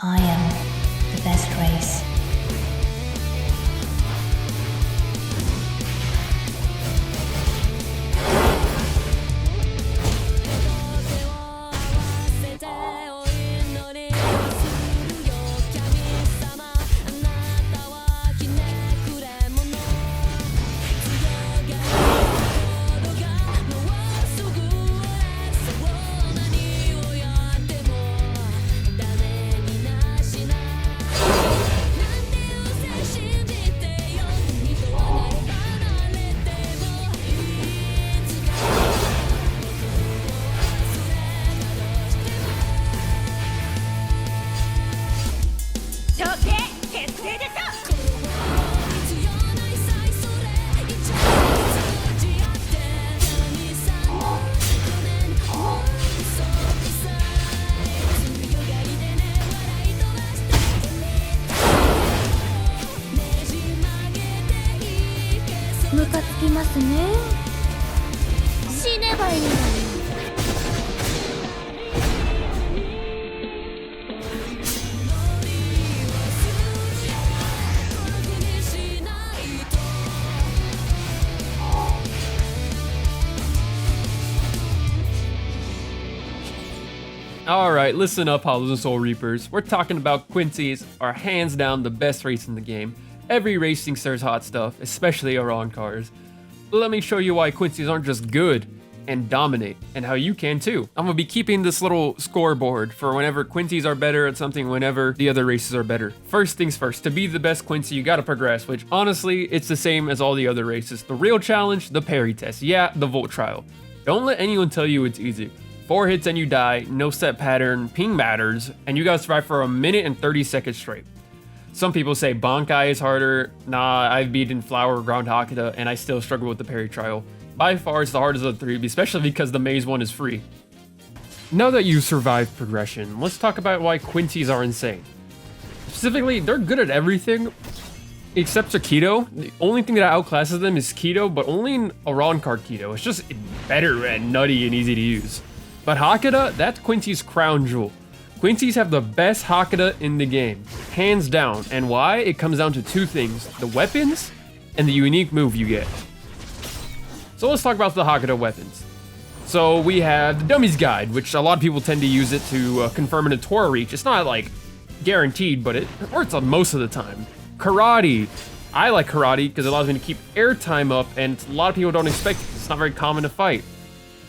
I am the best race. Alright, listen up, Hollows and Soul Reapers. We're talking about Quincy's are hands down the best race in the game. Every racing stirs hot stuff, especially around cars. But let me show you why Quincy's aren't just good and dominate, and how you can too. I'm gonna be keeping this little scoreboard for whenever Quincy's are better at something, whenever the other races are better. First things first, to be the best Quincy, you gotta progress, which honestly, it's the same as all the other races. The real challenge, the parry test. Yeah, the Volt Trial. Don't let anyone tell you it's easy. 4 hits and you die, no set pattern, ping matters, and you gotta survive for 1 minute and 30 seconds straight. Some people say Bankai is harder. Nah, I've beaten Flower, Ground Hakuda, and I still struggle with the parry trial. By far, it's the hardest of the 3, especially because the maze one is free. Now that you've survived progression, let's talk about why Quincy's are insane. Specifically, they're good at everything, except for Keto. The only thing that outclasses them is Keto, but only in a Ron card Keto. It's just better and nutty and easy to use. But Hakuda, that's Quincy's crown jewel. Quincy's have the best Hakuda in the game, hands down. And why? It comes down to 2 things, the weapons and the unique move you get. So let's talk about the Hakuda weapons. So we have the Dummy's Guide, which a lot of people tend to use it to confirm an Atora reach. It's not like guaranteed, but it works on most of the time. Karate. I like Karate because it allows me to keep airtime up, and a lot of people don't expect it. It's not very common to fight.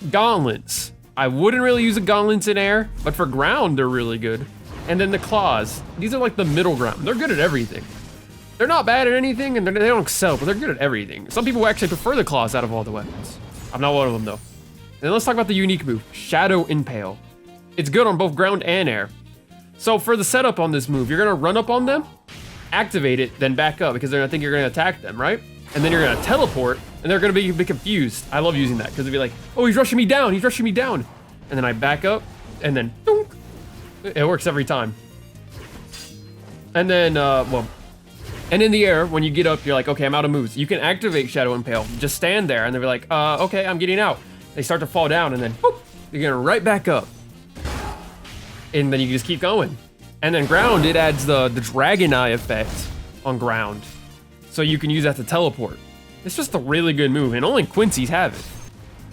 Gauntlets. I wouldn't really use the gauntlets in air, but for ground, they're really good. And then the claws. These are like the middle ground. They're good at everything. They're not bad at anything, and they don't excel, but they're good at everything. Some people actually prefer the claws out of all the weapons. I'm not one of them, though. And then let's talk about the unique move, Shadow Impale. It's good on both ground and air. So for the setup on this move, you're gonna run up on them, activate it, then back up, because they're gonna think you're gonna attack them, right? And then you're gonna teleport, and they're gonna be a bit confused. I love using that, because they'll be like, oh, he's rushing me down, he's rushing me down. And then I back up, and then, dunk. It works every time. And then, and in the air, when you get up, you're like, okay, I'm out of moves. You can activate Shadow Impale. Just stand there, and they'll be like, okay, I'm getting out. They start to fall down, and then, boop, you're gonna right back up. And then you just keep going. And then ground, it adds the Dragon Eye effect on ground. So you can use that to teleport. It's just a really good move, and only Quincy's have it.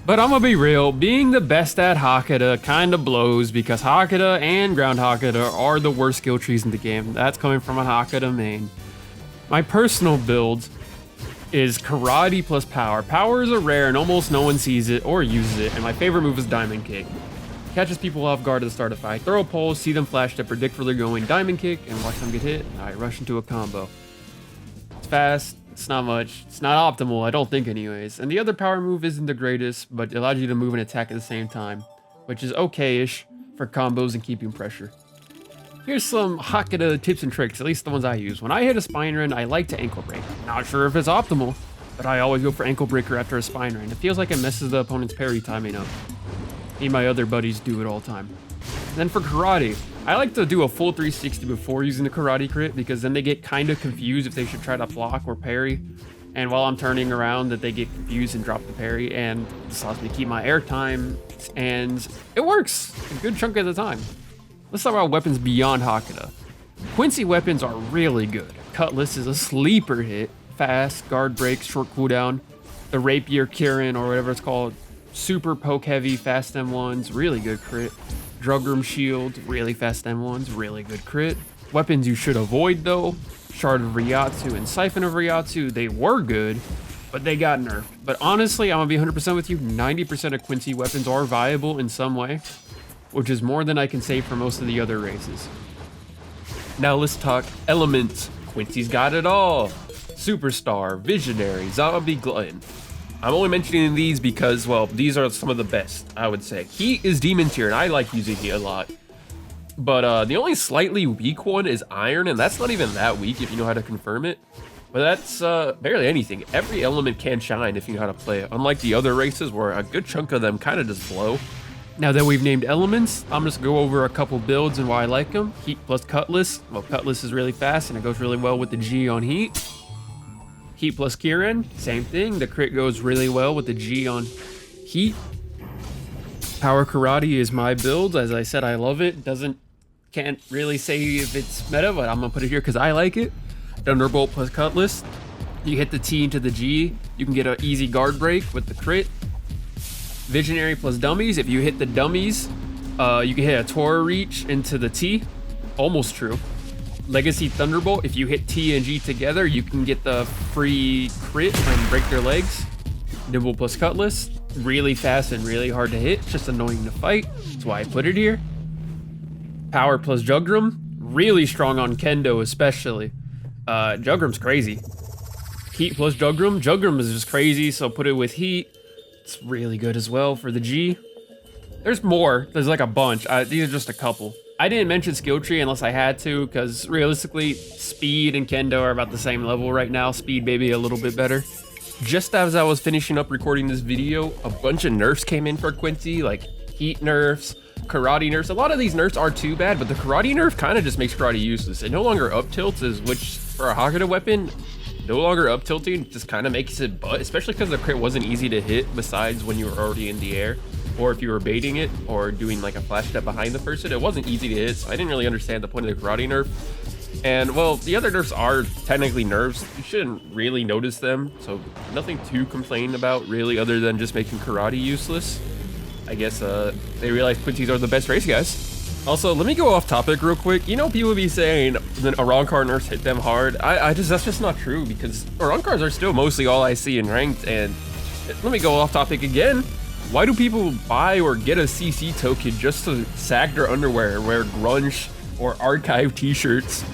But I'm gonna be real, being the best at Hakuda kinda blows, because Hakuda and ground Hakuda are the worst skill trees in the game. That's coming from a Hakuda main. My personal build is Karate plus Power. Power is a rare and almost no one sees it or uses it, and my favorite move is Diamond Kick. Catches people off guard at the start of the fight. Throw a pole, see them flash to predict where they're going, Diamond Kick, and watch them get hit, and I rush into a combo. It's fast, it's not much, it's not optimal, I don't think anyways. And the other power move isn't the greatest, but it allows you to move and attack at the same time, which is okay-ish for combos and keeping pressure. Here's some Hakuda tips and tricks, at least the ones I use. When I hit a spine run, I like to ankle break. Not sure if it's optimal, but I always go for ankle breaker after a spine run. It feels like it messes the opponent's parry timing up. Me and my other buddies do it all the time. And then for karate, I like to do a full 360 before using the karate crit, because then they get kind of confused if they should try to block or parry. And while I'm turning around, that they get confused and drop the parry, and this allows me to keep my air time, and it works a good chunk of the time. Let's talk about weapons beyond Hakuda. Quincy weapons are really good. Cutlass is a sleeper hit. Fast, guard break, short cooldown. The Rapier Kirin, or whatever it's called. Super poke heavy, fast M1s, really good crit. Drugroom Shield, really fast M1s, really good crit. Weapons you should avoid though. Shard of Ryatsu and Siphon of Ryatsu, they were good, but they got nerfed. But honestly, I'm gonna be 100% with you, 90% of Quincy weapons are viable in some way, which is more than I can say for most of the other races. Now let's talk elements. Quincy's got it all. Superstar, Visionary, Zombie Glutton. I'm only mentioning these because, well, these are some of the best, I would say. Heat is Demon Tier, and I like using Heat a lot. But the only slightly weak one is Iron, and that's not even that weak if you know how to confirm it. But that's barely anything. Every element can shine if you know how to play it, unlike the other races where a good chunk of them kind of just blow. Now that we've named elements, I'm just gonna go over a couple builds and why I like them. Heat plus Cutlass. Well, Cutlass is really fast, and it goes really well with the G on Heat. Heat plus Kirin, same thing. The crit goes really well with the G on Heat. Power Karate is my build. As I said, I love it. Can't really say if it's meta, but I'm gonna put it here because I like it. Thunderbolt plus Cutlass. You hit the T into the G, you can get an easy guard break with the crit. Visionary plus Dummies. If you hit the Dummies, you can hit a Tora Reach into the T. Almost true. Legacy Thunderbolt, if you hit T and G together, you can get the free crit and break their legs. Nimble plus Cutlass, really fast and really hard to hit, just annoying to fight. That's why I put it here. Power plus Jugroom, really strong on Kendo especially. Jugroom's crazy. Heat plus Jugroom, Jugroom is just crazy, so put it with Heat. It's really good as well for the G. There's more, there's like a bunch. These are just a couple. I didn't mention skill tree unless I had to, because realistically, Speed and Kendo are about the same level right now. Speed maybe a little bit better. Just as I was finishing up recording this video, a bunch of nerfs came in for Quincy, like Heat nerfs, Karate nerfs. A lot of these nerfs aren't too bad, but the Karate nerf kind of just makes Karate useless. It no longer up tilts, which for a Hakuda weapon, no longer up tilting just kind of makes it butt, especially because the crit wasn't easy to hit besides when you were already in the air. Or if you were baiting it or doing like a flash step behind the person, it wasn't easy to hit, so I didn't really understand the point of the Karate nerf. And well, the other nerfs are technically nerfs. You shouldn't really notice them, so nothing to complain about really other than just making Karate useless. I guess they realize Quincy's are the best race guys. Also, let me go off topic real quick. You know, people be saying the Arankar nerfs hit them hard. That's just not true, because Arankars are still mostly all I see in ranked. And let me go off topic again. Why do people buy or get a CC token just to sag their underwear and wear grunge or archive t-shirts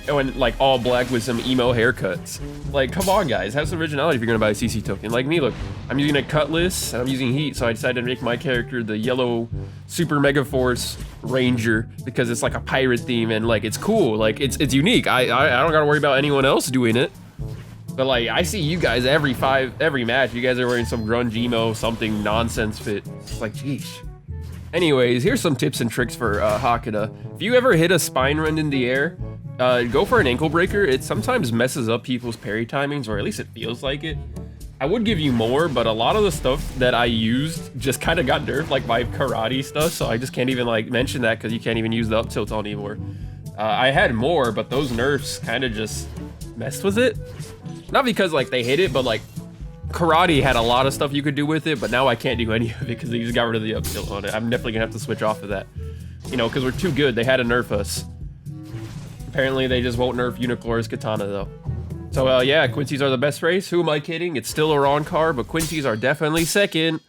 and like all black with some emo haircuts? Like, come on guys, have some originality if you're gonna buy a CC token. Like me, look, I'm using a Cutlass and I'm using Heat, so I decided to make my character the yellow Super Mega Force Ranger because it's like a pirate theme and like it's cool, like it's unique. I don't gotta worry about anyone else doing it. But like, I see you guys every match, you guys are wearing some grunge emo, something nonsense fit. It's like, geesh. Anyways, here's some tips and tricks for Hakuda. If you ever hit a spine run in the air, go for an ankle breaker. It sometimes messes up people's parry timings, or at least it feels like it. I would give you more, but a lot of the stuff that I used just kind of got nerfed, like my Karate stuff, so I just can't even like mention that because you can't even use the up tilt anymore. I had more, but those nerfs kind of just messed with it. Not because like they hit it, but like Karate had a lot of stuff you could do with it, but now I can't do any of it because they just got rid of the up tilt on it. I'm definitely gonna have to switch off of that. You know, because we're too good. They had to nerf us. Apparently they just won't nerf Unicor's Katana though. So yeah, Quincy's are the best race. Who am I kidding? It's still a Arankar, but Quincy's are definitely second.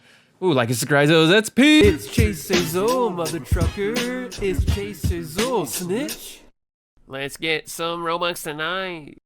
Ooh, like and subscribe, that's P. It's Chase Sizzle, mother trucker. It's Chase Sizzle, snitch. Let's get some Robux tonight.